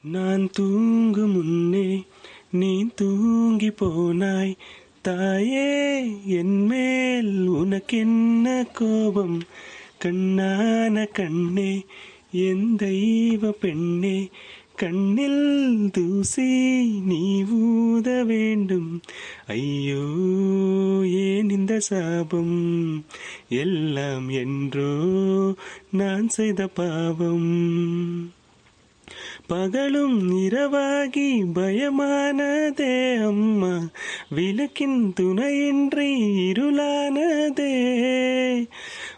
நான் தூங்கும் முன்னே நீ தூங்கி போனாய். தாயே, என் மேல் உனக்கென்ன கோபம்? கண்ணான கண்ணே, என் தெய்வ பெண்ணே, கண்ணில் தூசி நீ ஊத வேண்டும். ஐயோ, ஏன் இந்த சாபம்? எல்லாம் என்றோ நான் செய்த பாவம். பகலும் இரவாகி பயமானதே அம்மா, விளக்கின் துணையின்றி இருளானதே.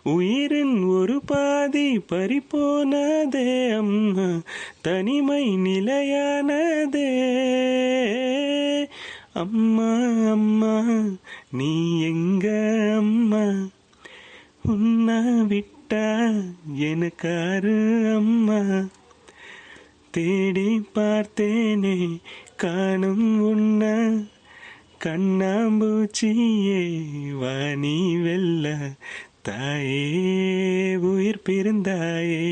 உயிரின் ஒரு பாதி பறிபோனதே அம்மா, தனிமை நிலையானதே. அம்மா அம்மா, நீ எங்க அம்மா? உன்னை விட்டா எனக்காரு அம்மா? தேடி பார்த்தேனே காணும் உன்ன, கண்ணாம்பூச்சியே வாணி வெல்ல. தாயே, உயிர் பிறந்தாயே,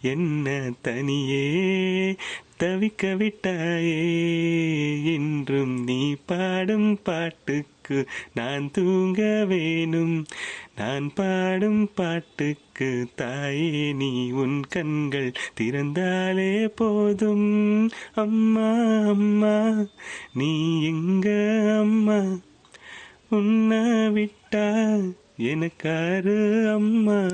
என்ன தனியே தவிக்க விட்டாயே. இன்றும் நீ பாடும் பாட்டுக்கு நான் தூங்க வேணும். நான் பாடும் பாட்டுக்கு தாயே, நீ உன் கண்கள் திறந்தாலே போதும். அம்மா அம்மா, நீ எங்க அம்மா? உன்னை விட்டா எனக்காரு அம்மா?